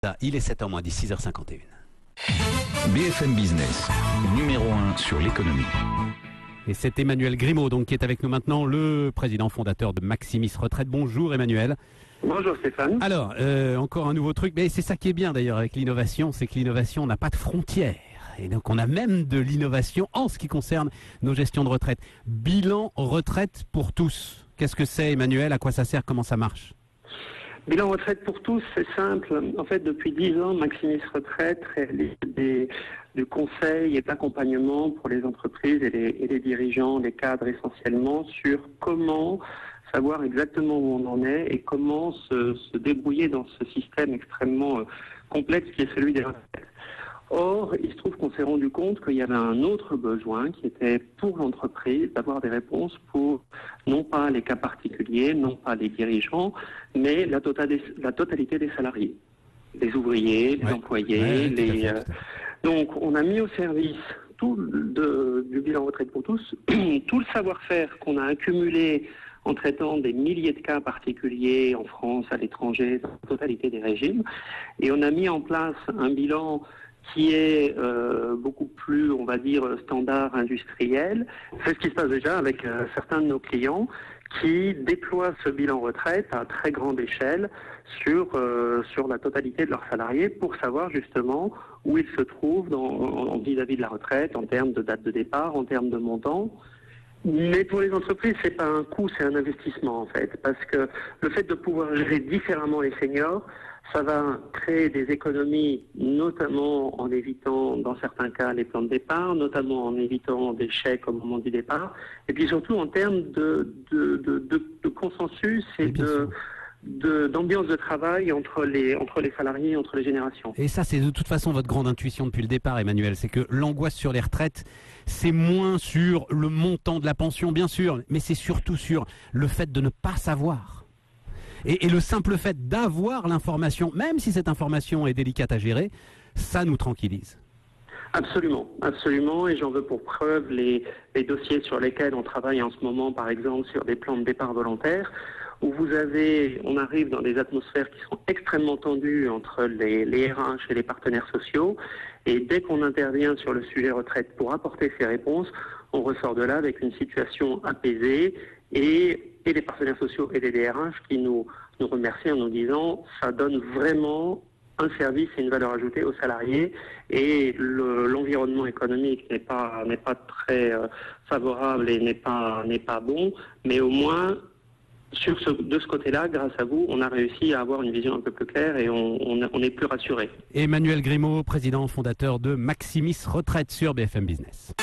ça. Il est 7h moins 10, 6h51. BFM Business, numéro 1 sur l'économie. Et c'est Emmanuel Grimaud donc, qui est avec nous maintenant, le président fondateur de Maximis Retraite. Bonjour Emmanuel. Bonjour Stéphane. Alors, encore un nouveau truc, mais c'est ça qui est bien d'ailleurs avec l'innovation, c'est que l'innovation n'a pas de frontières. Et donc on a même de l'innovation en ce qui concerne nos gestions de retraite. Bilan retraite pour tous. Qu'est-ce que c'est Emmanuel? À quoi ça sert? Comment ça marche? Bilan retraite pour tous, c'est simple. En fait, depuis 10 ans, Maximis Retraite réalise du conseil et de l'accompagnement pour les entreprises et les dirigeants, les cadres essentiellement, sur comment savoir exactement où on en est et comment se débrouiller dans ce système extrêmement complexe qui est celui des retraites. Or, il se trouve qu'on s'est rendu compte qu'il y avait un autre besoin qui était pour l'entreprise d'avoir des réponses pour non pas les cas particuliers, non pas les dirigeants, mais la totalité des salariés, les ouvriers, les employés. Donc, on a mis au service du bilan retraite pour tous, tout le savoir-faire qu'on a accumulé en traitant des milliers de cas particuliers en France, à l'étranger, dans la totalité des régimes, et on a mis en place un bilan qui est beaucoup plus, on va dire, standard industriel. C'est ce qui se passe déjà avec certains de nos clients qui déploient ce bilan retraite à très grande échelle sur la totalité de leurs salariés pour savoir justement où ils se trouvent vis-à-vis de la retraite, en termes de date de départ, en termes de montant. Mais pour les entreprises, c'est pas un coût, c'est un investissement en fait, parce que le fait de pouvoir gérer différemment les seniors, ça va créer des économies, notamment en évitant, dans certains cas, les plans de départ, notamment en évitant des chèques au moment du départ, et puis surtout en termes de consensus et d'ambiance de travail entre les salariés, entre les générations. Et ça, c'est de toute façon votre grande intuition depuis le départ, Emmanuel, c'est que l'angoisse sur les retraites, c'est moins sur le montant de la pension, bien sûr, mais c'est surtout sur le fait de ne pas savoir. Et le simple fait d'avoir l'information, même si cette information est délicate à gérer, ça nous tranquillise. Absolument, absolument, et j'en veux pour preuve les dossiers sur lesquels on travaille en ce moment, par exemple sur des plans de départ volontaires, où on arrive dans des atmosphères qui sont extrêmement tendues entre les RH et les partenaires sociaux, et dès qu'on intervient sur le sujet retraite pour apporter ces réponses, on ressort de là avec une situation apaisée, et les partenaires sociaux et les DRH qui nous remercient en nous disant ça donne vraiment un service et une valeur ajoutée aux salariés, et l'environnement économique n'est pas très favorable et n'est pas bon, mais au moins de ce côté-là, grâce à vous, on a réussi à avoir une vision un peu plus claire et on est plus rassuré. Emmanuel Grimaud, président fondateur de Maximis Retraite sur BFM Business.